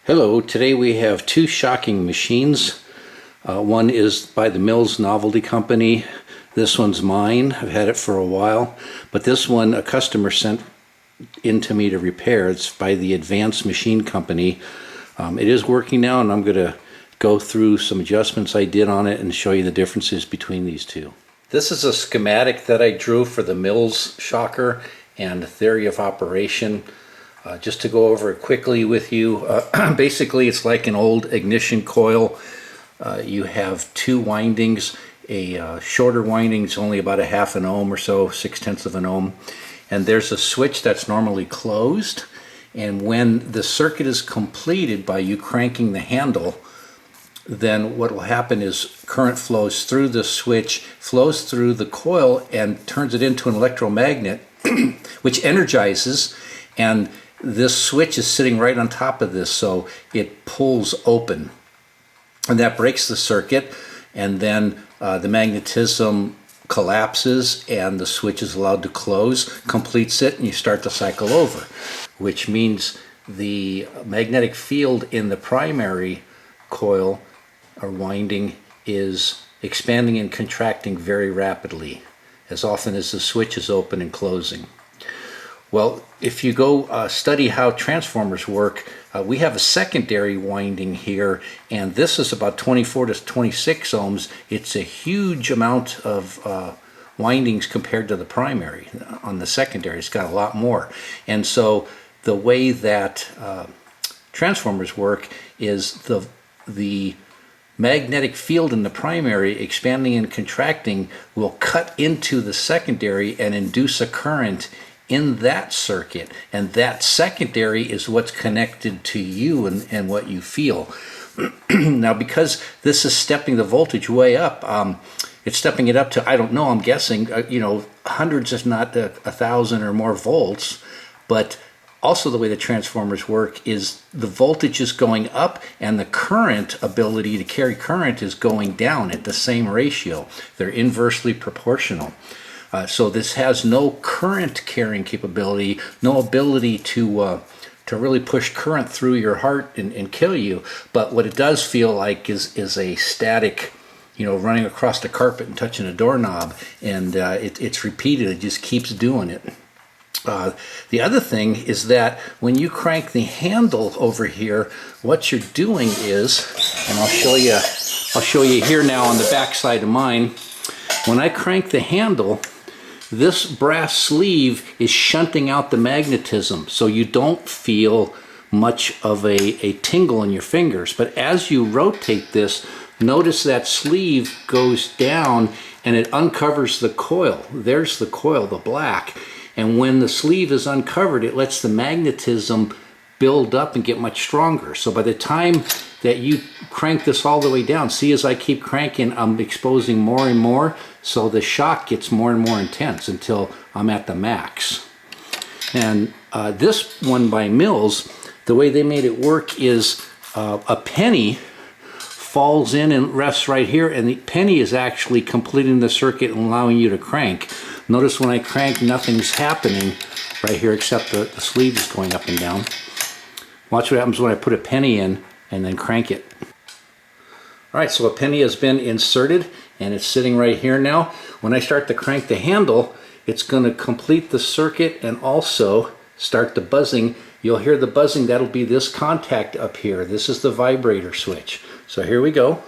Hello, today we have two shocking machines. One is by the Mills Novelty Company. This one's mine. I've had it for a while, but this one a customer sent in to me to repair. It's by the Advanced Machine Company. It is working now, and I'm going to go through some adjustments I did on it and show you the differences between these two. This is a schematic that I drew for the Mills shocker and theory of operation. Just to go over it quickly with you, basically it's like an old ignition coil. You have two windings. A shorter winding is only about a half an ohm or so, 6/10 of an ohm. And there's a switch that's normally closed. And when the circuit is completed by you cranking the handle, then what will happen is current flows through the switch, flows through the coil, and turns it into an electromagnet, which energizes. And this switch is sitting right on top of this, so it pulls open. And that breaks the circuit, and then the magnetism collapses and the switch is allowed to close, completes it, and you start the cycle over. Which means the magnetic field in the primary coil or winding is expanding and contracting very rapidly, as often as the switch is open and closing. Well, if you go study how transformers work, we have a secondary winding here, and this is about 24 to 26 ohms. It's a huge amount of windings compared to the primary. On the secondary, it's got a lot more. And so the way that transformers work is the magnetic field in the primary expanding and contracting will cut into the secondary and induce a current in that circuit, and that secondary is what's connected to you and what you feel. Now, because this is stepping the voltage way up, it's stepping it up to, I don't know, I'm guessing, hundreds if not 1,000 or more volts. But also the way the transformers work is the voltage is going up and the current ability to carry current is going down at the same ratio. They're inversely proportional. So this has no current carrying capability, no ability to really push current through your heart and kill you. But what it does feel like is a static, running across the carpet and touching a doorknob, and it's repeated. It just keeps doing it. The other thing is that when you crank the handle over here, what you're doing is, and I'll show you here now on the back side of mine. When I crank the handle, this brass sleeve is shunting out the magnetism, so you don't feel much of a tingle in your fingers. But as you rotate this, notice that sleeve goes down and it uncovers the coil. There's the coil, the black. And when the sleeve is uncovered, it lets the magnetism build up and get much stronger. So by the time that you crank this all the way down, see, as I keep cranking, I'm exposing more and more, so the shock gets more and more intense until I'm at the max. And this one by Mills, the way they made it work is a penny falls in and rests right here, and the penny is actually completing the circuit and allowing you to crank. Notice when I crank, nothing's happening right here except the sleeve is going up and down. Watch what happens when I put a penny in and then crank it. All right, so a penny has been inserted and it's sitting right here now. When I start to crank the handle, it's going to complete the circuit and also start the buzzing. You'll hear the buzzing. That'll be this contact up here. This is the vibrator switch. So here we go.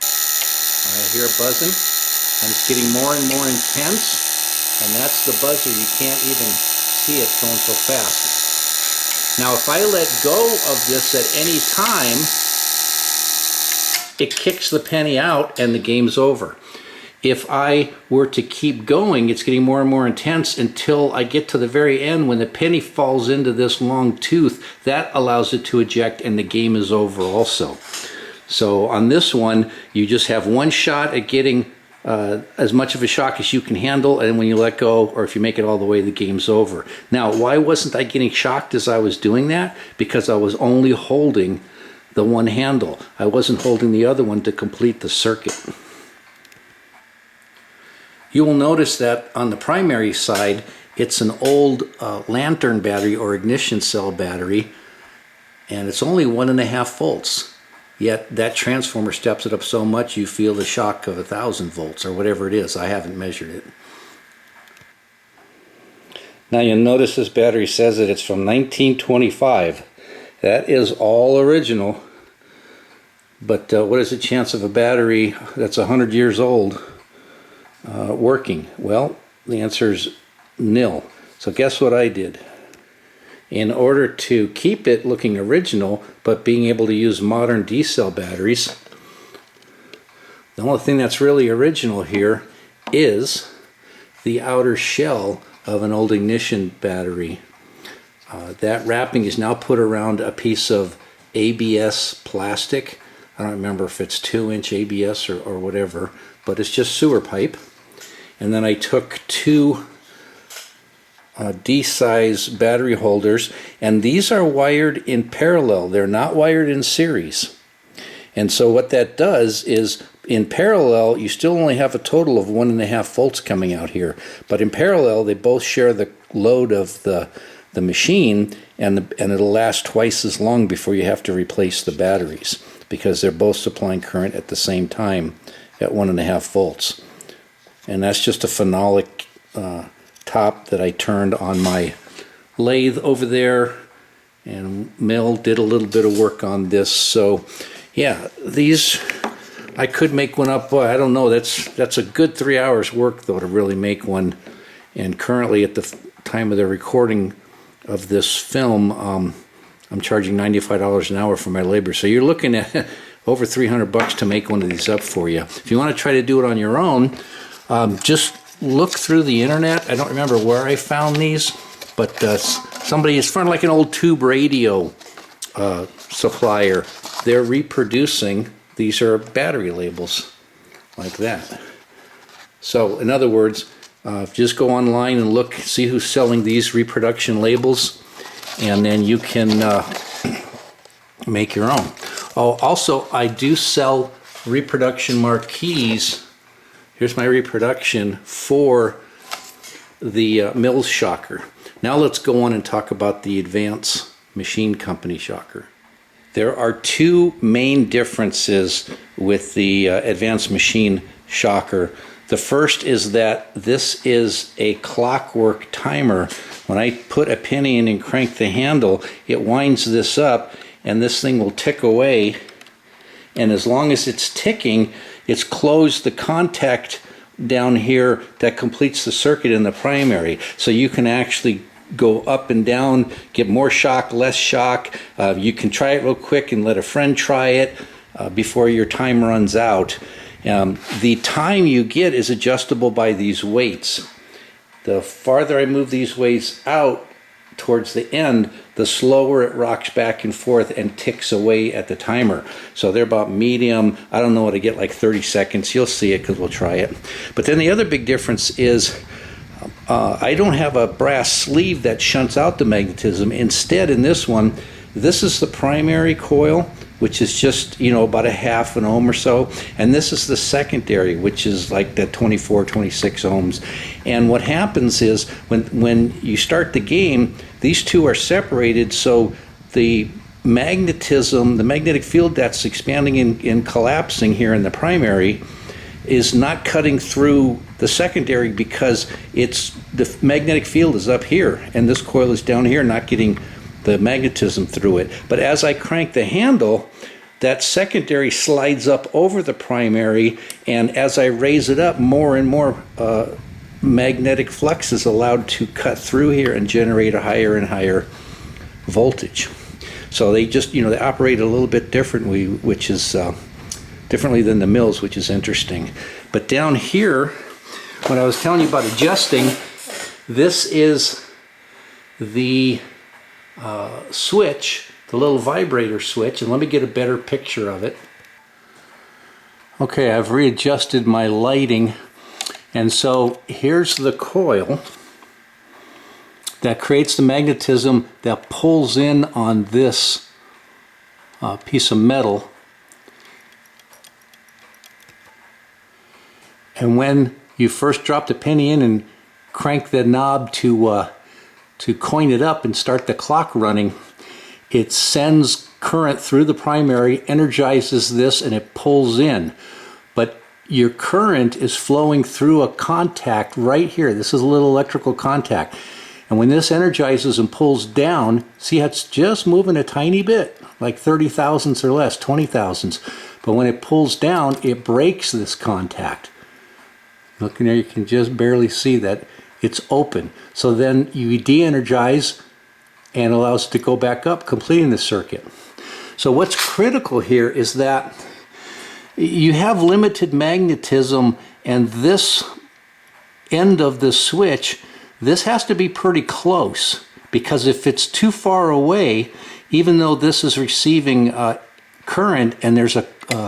I hear a buzzing, and it's getting more and more intense, and that's the buzzer. You can't even see it going so fast. Now, if I let go of this at any time, it kicks the penny out and the game's over. If I were to keep going, it's getting more and more intense until I get to the very end. When the penny falls into this long tooth, that allows it to eject and the game is over also. So on this one, you just have one shot at getting as much of a shock as you can handle, and when you let go, or if you make it all the way, the game's over. Now, why wasn't I getting shocked as I was doing that? Because I was only holding the one handle. I wasn't holding the other one to complete the circuit. You will notice that on the primary side, it's an old lantern battery or ignition cell battery. and it's only 1.5 volts. Yet that transformer steps it up so much you feel the shock of 1,000 volts or whatever it is. I haven't measured it. Now you'll notice this battery says that it's from 1925. That is all original. But what is the chance of a battery that's 100 years old working? Well, the answer is nil. So guess what I did? In order to keep it looking original, but being able to use modern D-cell batteries, the only thing that's really original here is the outer shell of an old ignition battery. That wrapping is now put around a piece of ABS plastic. I don't remember if it's 2-inch ABS or whatever, but it's just sewer pipe. And then I took two D-size battery holders, and these are wired in parallel. They're not wired in series. And so what that does is, in parallel, you still only have a total of 1.5 volts coming out here. But in parallel, they both share the load of the machine, and it'll last twice as long before you have to replace the batteries, because they're both supplying current at the same time at 1.5 volts. And that's just a phenolic top that I turned on my lathe over there, and Mel did a little bit of work on this. So yeah, these, I could make one up. I don't know, that's a good 3 hours work though to really make one. And currently at the time of the recording of this film, I'm charging $95 an hour for my labor. So you're looking at over $300 to make one of these up for you. If you want to try to do it on your own, just look through the internet. I don't remember where I found these, but somebody, it's from like an old tube radio supplier. They're reproducing, these are battery labels like that. So in other words, just go online and look, see who's selling these reproduction labels, and then you can make your own. Oh, also I do sell reproduction marquees. Here's my reproduction for the Mills shocker. Now let's go on and talk about the Advance Machine Company shocker. There are two main differences with the Advance Machine shocker. The first is that this is a clockwork timer. When I put a penny in and crank the handle, it winds this up and this thing will tick away, and as long as it's ticking, it's closed the contact down here that completes the circuit in the primary. So you can actually go up and down, get more shock, less shock. You can try it real quick and let a friend try it before your time runs out. The time you get is adjustable by these weights. The farther I move these weights out towards the end, the slower it rocks back and forth and ticks away at the timer. So they're about medium. I don't know what I get, like 30 seconds. You'll see it because we'll try it. But then the other big difference is I don't have a brass sleeve that shunts out the magnetism. Instead, in this one, this is the primary coil, which is just, you know, about a half an ohm or so, and this is the secondary, which is like the 24, 26 ohms. And what happens is when you start the game, these two are separated, so the magnetism, the magnetic field that's expanding and collapsing here in the primary is not cutting through the secondary, because the magnetic field is up here and this coil is down here, not getting the magnetism through it. But as I crank the handle, that secondary slides up over the primary, and as I raise it up, more and more magnetic flux is allowed to cut through here and generate a higher and higher voltage. So they just, you know, they operate a little bit differently, which is differently than the Mills, which is interesting. But down here, when I was telling you about adjusting, this is the switch, the little vibrator switch, and let me get a better picture of it. Okay, I've readjusted my lighting, and so here's the coil that creates the magnetism that pulls in on this piece of metal. And when you first drop the penny in and crank the knob to coin it up and start the clock running, it sends current through the primary, energizes this, and it pulls in. But your current is flowing through a contact right here. This is a little electrical contact. And when this energizes and pulls down, see how it's just moving a tiny bit, like 30 thousandths or less, 20 thousandths. But when it pulls down, it breaks this contact. Look in there, you can just barely see that it's open. So then you de-energize and allows it to go back up, completing the circuit. So what's critical here is that you have limited magnetism, and this end of the switch, this has to be pretty close, because if it's too far away, even though this is receiving current and there's a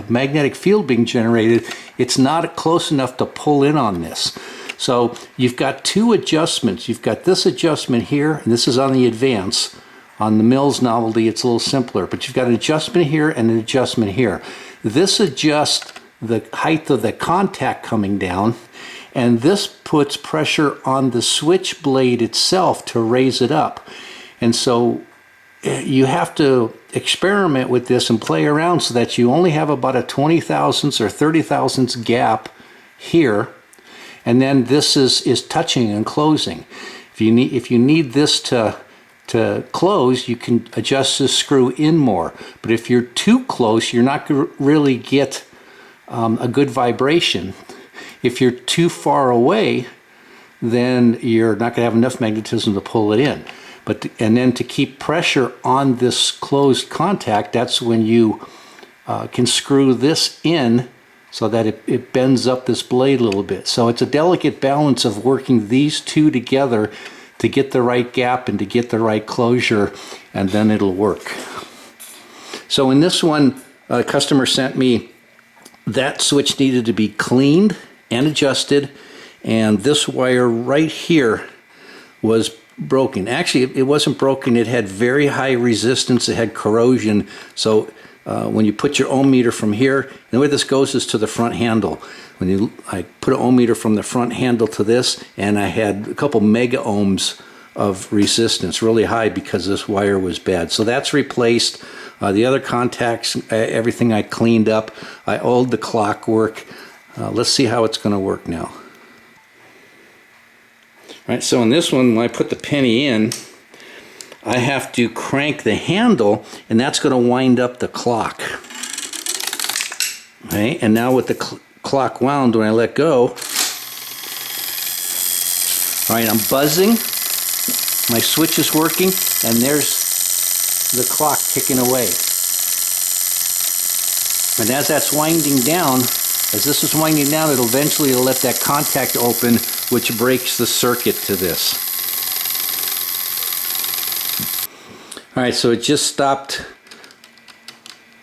magnetic field being generated, it's not close enough to pull in on this. So you've got two adjustments. You've got this adjustment here, and this is on the Advance. On the Mills Novelty, it's a little simpler, but you've got an adjustment here and an adjustment here. This adjusts the height of the contact coming down, and this puts pressure on the switch blade itself to raise it up. And so you have to experiment with this and play around so that you only have about a 20 thousandths or 30 thousandths gap here, and then this is touching and closing. If you need this to close, you can adjust this screw in more. But if you're too close, you're not going to really get a good vibration. If you're too far away, then you're not going to have enough magnetism to pull it in. And then to keep pressure on this closed contact, that's when you can screw this in so that it bends up this blade a little bit. So it's a delicate balance of working these two together to get the right gap and to get the right closure, and then it'll work. So in this one, a customer sent me that switch needed to be cleaned and adjusted, and this wire right here was broken. Actually, it wasn't broken. It had very high resistance. It had corrosion. So when you put your ohm meter from here, the way this goes is to the front handle. I put an ohm meter from the front handle to this, and I had a couple mega ohms of resistance, really high, because this wire was bad. So that's replaced. The other contacts, everything I cleaned up. I oiled the clockwork. Let's see how it's going to work now. All right, so in this one, when I put the penny in, I have to crank the handle, and that's going to wind up the clock. Okay, and now with the clock wound, when I let go, all right, I'm buzzing, my switch is working, and there's the clock ticking away. And as that's winding down, as this is winding down, it'll eventually let that contact open, which breaks the circuit to this. All right, so it just stopped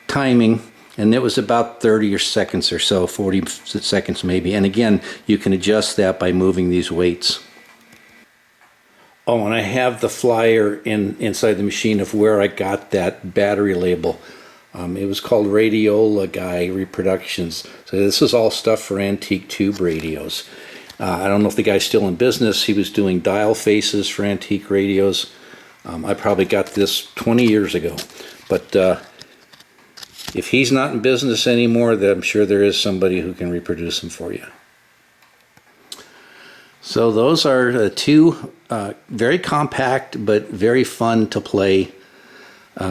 timing, and it was about 30 seconds or so, 40 seconds maybe. And again, you can adjust that by moving these weights. Oh, and I have the flyer inside the machine of where I got that battery label. It was called Radiola Guy Reproductions. So this is all stuff for antique tube radios. I don't know if the guy's still in business. He was doing dial faces for antique radios. I probably got this 20 years ago. But if he's not in business anymore, then I'm sure there is somebody who can reproduce them for you. So those are two very compact but very fun to play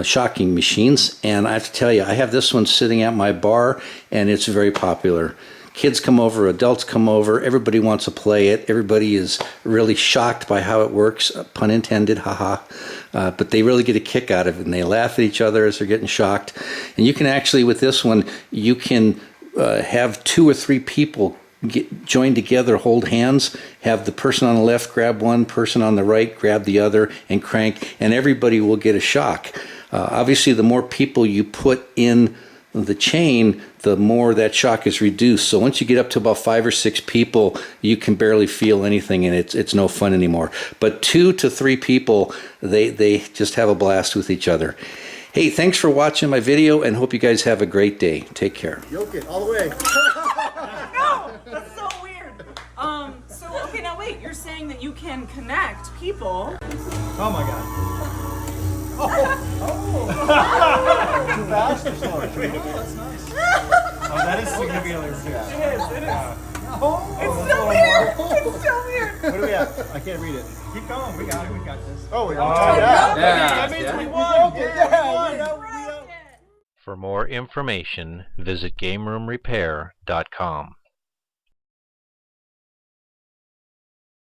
shocking machines, and I have to tell you, I have this one sitting at my bar, and it's very popular. Kids come over, adults come over, everybody wants to play it. Everybody is really shocked by how it works, pun intended, haha. But they really get a kick out of it, and they laugh at each other as they're getting shocked. And you can actually, with this one, you can have 2 or 3 people join together, hold hands, have the person on the left grab one, person on the right grab the other, and crank, and everybody will get a shock. Obviously, the more people you put in the chain, the more that shock is reduced. So once you get up to about 5 or 6 people, you can barely feel anything, and it's no fun anymore. But 2 to 3 people, they just have a blast with each other. Hey, thanks for watching my video, and hope you guys have a great day. Take care. Yoke it all the way. No, that's so weird. So okay, now wait. You're saying that you can connect people. Oh my God. Oh. Fast or slow? Oh, that is significantly fast. It is. It's still weird. It's still weird. What do we have? I can't read it. Keep going. We got it. We got this. Oh, we Yeah. That means we won. Broke it. For more information, visit GameRoomRepair.com.